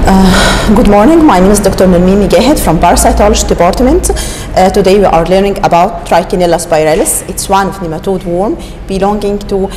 Good morning, my name is Dr. Nalmeen Mujahid from Parasitology Department. Today we are learning about Trichinella Spiralis. It's one of nematode worm belonging to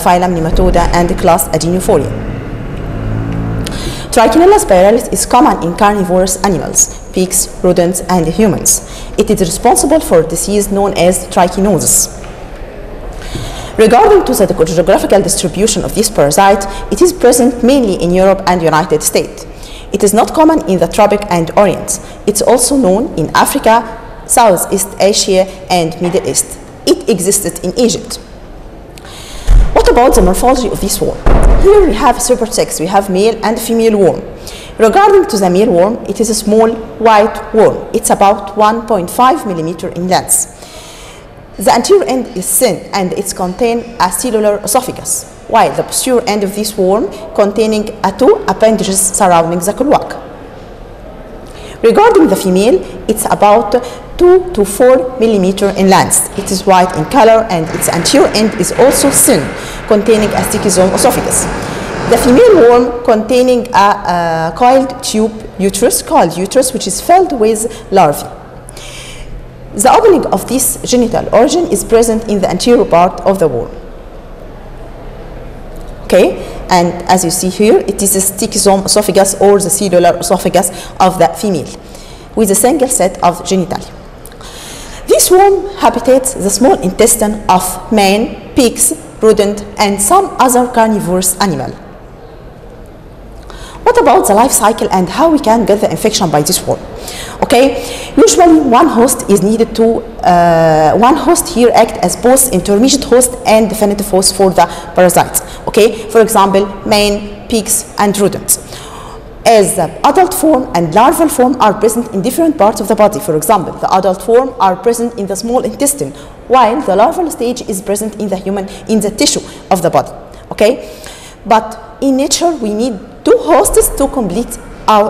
phylum Nematoda and class Adenophoria. Trichinella Spiralis is common in carnivorous animals, pigs, rodents, and humans. It is responsible for a disease known as trichinosis. Regarding to the geographical distribution of this parasite, it is present mainly in Europe and United States. It is not common in the tropic and Orient. It's also known in Africa, Southeast Asia, and Middle East. It existed in Egypt. What about the morphology of this worm? Here we have supersex, we have male and female worm. Regarding to the male worm, it is a small white worm. It's about 1.5 millimeter in length. The anterior end is thin and it contains a cellular esophagus, while the posterior end of this worm containing two appendages surrounding the cloaca. Regarding the female, it's about 2 to 4 millimeter in length. It is white in color and its anterior end is also thin, containing a stichosome esophagus. The female worm containing a coiled tube uterus, which is filled with larvae. The opening of this genital organ is present in the anterior part of the worm. Okay, and as you see here, it is a stichosome esophagus or the cellular esophagus of the female with a single set of genitalia. This worm habitates the small intestine of man, pigs, rodent, and some other carnivorous animal. What about the life cycle and how we can get the infection by this worm? Okay, usually one host is needed to, one host here act as both intermediate host and definitive host for the parasites. Okay, for example, man, pigs, and rodents. As the adult form and larval form are present in different parts of the body. For example, the adult form are present in the small intestine, while the larval stage is present in the human, in the tissue of the body. Okay, but in nature we need two hosts to complete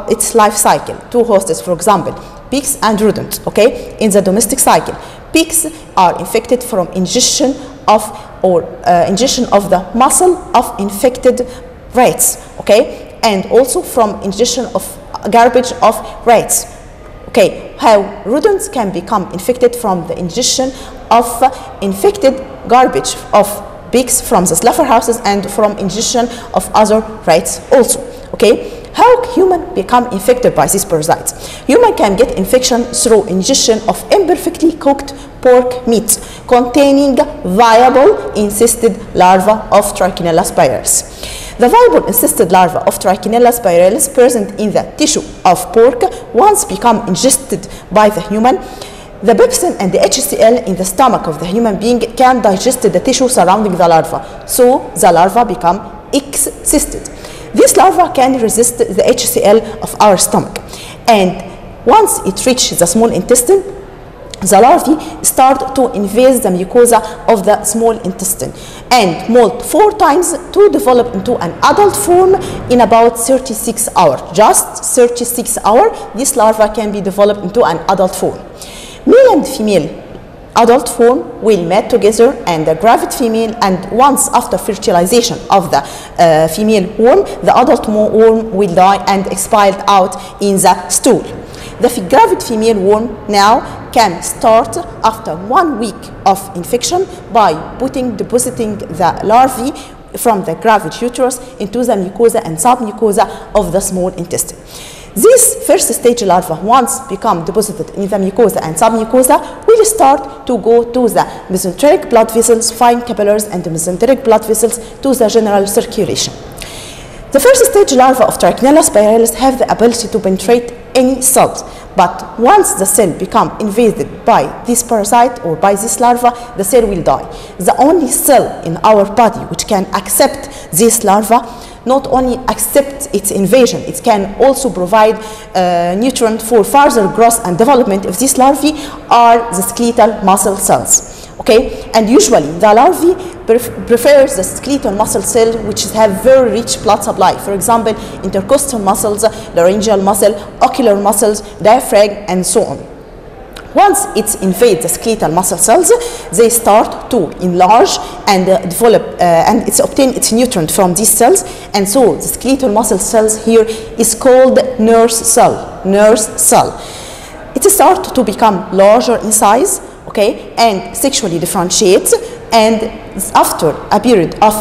its life cycle. Two hosts, for example, pigs and rodents. Okay, in the domestic cycle, pigs are infected from ingestion of the muscle of infected rats. Okay, and also from ingestion of garbage of rats. Okay, how rodents can become infected from the ingestion of infected garbage of pigs from the slaughterhouses and from ingestion of other rats also. Okay, how human become infected by these parasites? Human can get infection through ingestion of imperfectly cooked pork meat containing viable encysted larva of Trichinella spiralis. The viable encysted larva of Trichinella spiralis present in the tissue of pork once become ingested by the human. The pepsin and the HCl in the stomach of the human being can digest the tissue surrounding the larva, so the larva become encysted. This larva can resist the HCl of our stomach, and once it reaches the small intestine, the larvae start to invade the mucosa of the small intestine and molt 4 times to develop into an adult form in about 36 hours. Just 36 hours, this larva can be developed into an adult form. Male and female adult form will mate together, and the gravid female, and once after fertilization of the female worm, the adult worm will die and expire out in the stool. The gravid female worm now can start after 1 week of infection by depositing the larvae from the gravid uterus into the mucosa and submucosa of the small intestine. This first stage larva, once become deposited in the mucosa and submucosa, will start to go to the mesenteric blood vessels, fine capillaries, and the mesenteric blood vessels to the general circulation. The first stage larva of Trichinella spiralis have the ability to penetrate any cells, but once the cell become invaded by this parasite or by this larva, the cell will die. The only cell in our body which can accept this larva not only accept its invasion, it can also provide nutrient for further growth and development of these larvae are the skeletal muscle cells. Okay, and usually the larvae prefers the skeletal muscle cell which have very rich blood supply. For example, intercostal muscles, laryngeal muscle, ocular muscles, diaphragm, and so on. Once it invades the skeletal muscle cells, they start to enlarge and develop, and it's obtain its nutrient from these cells. And so the skeletal muscle cells here is called nurse cell. Nurse cell. It starts to become larger in size, okay, and sexually differentiates. And after a period of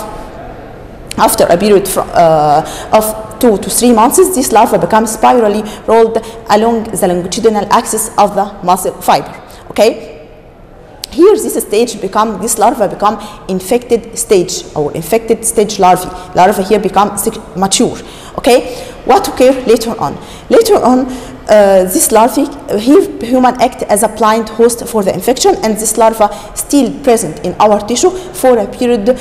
2 to 3 months, this larva becomes spirally rolled along the longitudinal axis of the muscle fiber. Okay, here this larva become infected stage or infected stage larvae. Larvae here become mature. Okay, what occurs later on? Later on, this larvae here human act as a blind host for the infection, and this larva still present in our tissue for a period.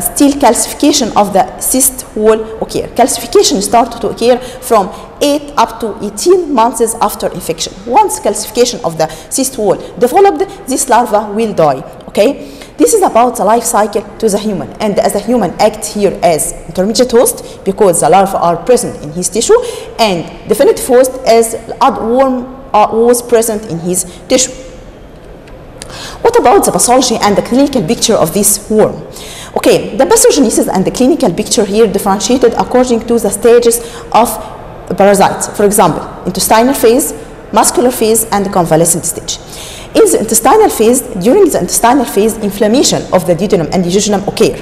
Still calcification of the cyst wall occur. Calcification started to occur from 8 up to 18 months after infection. Once calcification of the cyst wall developed, this larva will die. Okay, this is about the life cycle to the human, and as a human act here as intermediate host because the larvae are present in his tissue, and definitive host as worm was present in his tissue. What about the pathology and the clinical picture of this worm? Okay, the pathogenesis and the clinical picture here differentiated according to the stages of parasites. For example, intestinal phase, muscular phase, and convalescent stage. In the intestinal phase, during the intestinal phase, inflammation of the duodenum and jejunum occur,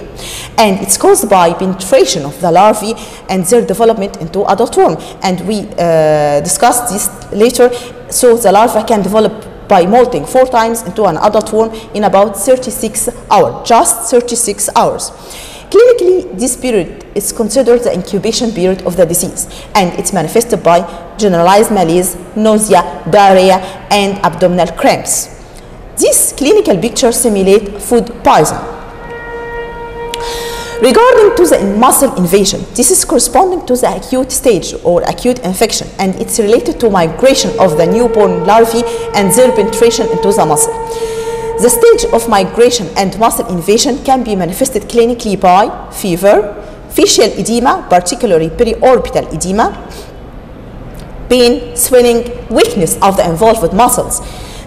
and it's caused by penetration of the larvae and their development into adult worm. And we discussed this later. So the larva can develop by molting 4 times into an adult worm in about 36 hours, just 36 hours. Clinically, this period is considered the incubation period of the disease, and it's manifested by generalized malaise, nausea, diarrhea, and abdominal cramps. These clinical pictures simulate food poison. Regarding to the muscle invasion, this is corresponding to the acute stage or acute infection, and it's related to migration of the newborn larvae and their penetration into the muscle. The stage of migration and muscle invasion can be manifested clinically by fever, facial edema, particularly periorbital edema, pain, swelling, weakness of the involved muscles.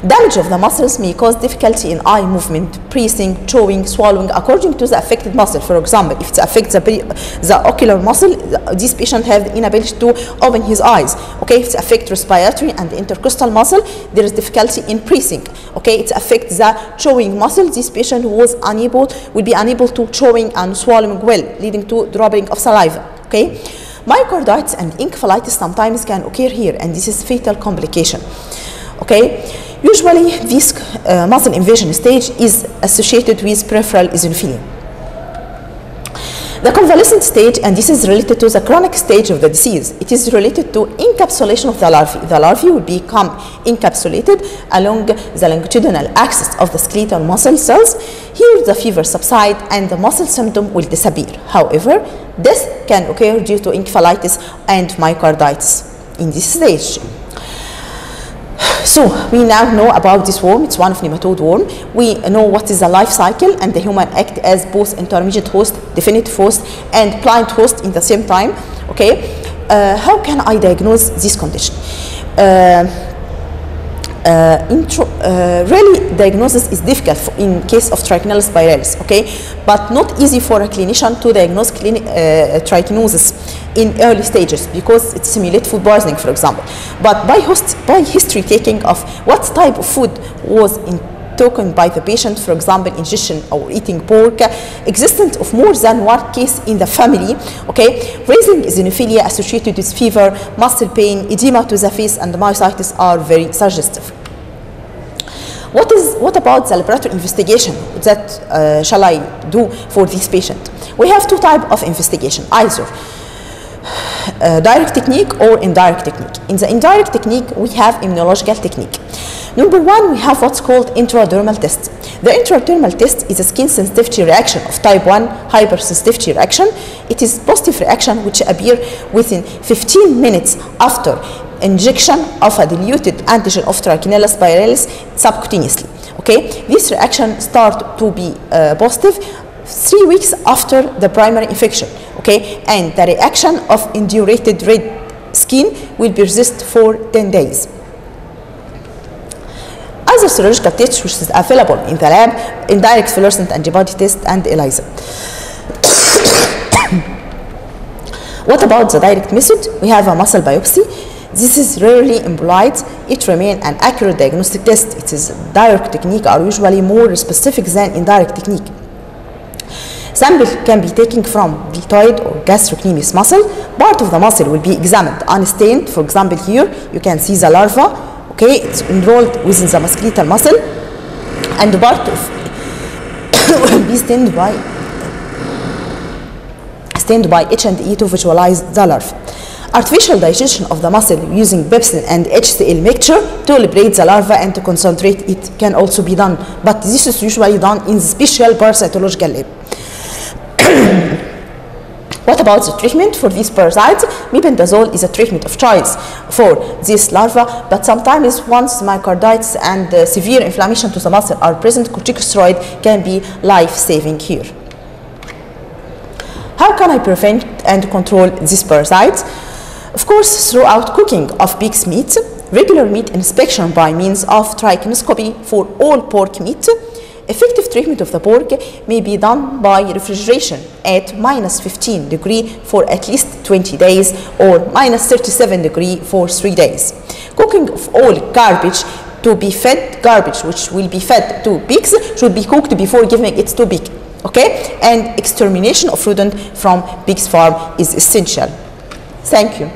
Damage of the muscles may cause difficulty in eye movement, breathing, chewing, swallowing, according to the affected muscle. For example, if it affects the ocular muscle, this patient has the inability to open his eyes. Okay, if it affects respiratory and the intercostal muscle, there is difficulty in breathing. Okay, it affects the chewing muscle. This patient will be unable to chewing and swallowing well, leading to dropping of saliva. Okay, myocarditis and encephalitis sometimes can occur here, and this is fatal complication. Okay. Usually, this muscle invasion stage is associated with peripheral eosinophilia. The convalescent stage, and this is related to the chronic stage of the disease, it is related to encapsulation of the larvae. The larvae will become encapsulated along the longitudinal axis of the skeletal muscle cells. Here, the fever subsides and the muscle symptom will disappear. However, death can occur due to encephalitis and myocarditis in this stage. So we now know about this worm. It's one of nematode worm. We know what is the life cycle, and the human act as both intermediate host, definitive host, and blind host in the same time. Okay, how can I diagnose this condition? Really, diagnosis is difficult in case of Trichinella spiralis, okay, but not easy for a clinician to diagnose trichinosis in early stages because it simulates food poisoning, for example. But by history taking of what type of food was taken by the patient, for example, ingestion or eating pork, existence of more than one case in the family, okay, raising eosinophilia associated with fever, muscle pain, edema to the face, and myositis are very suggestive. What about the laboratory investigation that shall I do for this patient? We have 2 types of investigation, either direct technique or indirect technique. In the indirect technique, we have immunological technique. Number 1, we have what's called intradermal test. The intradermal test is a skin sensitivity reaction of type 1 hypersensitivity reaction. It is positive reaction which appear within 15 minutes after injection of a diluted antigen of Trichinella spiralis subcutaneously. Okay, this reaction start to be positive 3 weeks after the primary infection. Okay, and the reaction of indurated red skin will persist for 10 days. Other serological tests which is available in the lab: indirect fluorescent antibody test and ELISA. What about the direct method? We have a muscle biopsy. This is rarely employed. It remains an accurate diagnostic test. It is direct technique are usually more specific than indirect technique. Sample can be taken from deltoid or gastrocnemius muscle. Part of the muscle will be examined unstained. For example, here you can see the larva. Okay, it's enrolled within the musculoskeletal muscle, and the part of will be stained by H&E to visualize the larva. Artificial digestion of the muscle using pepsin and HCl mixture to liberate the larva and to concentrate it can also be done, but this is usually done in special parasitological lab. What about the treatment for these parasites? Mebendazole is a treatment of choice for this larva, but sometimes once myocarditis and severe inflammation to the muscle are present, corticosteroid can be life-saving here. How can I prevent and control these parasites? Of course, throughout cooking of pig's meat, regular meat inspection by means of trichinoscopy for all pork meat. Effective treatment of the pork may be done by refrigeration at -15 degrees for at least 20 days or -37 degrees for 3 days. Cooking of all garbage to be fed, garbage which will be fed to pigs should be cooked before giving it to pig. Okay, and extermination of rodent from pig's farm is essential. Thank you.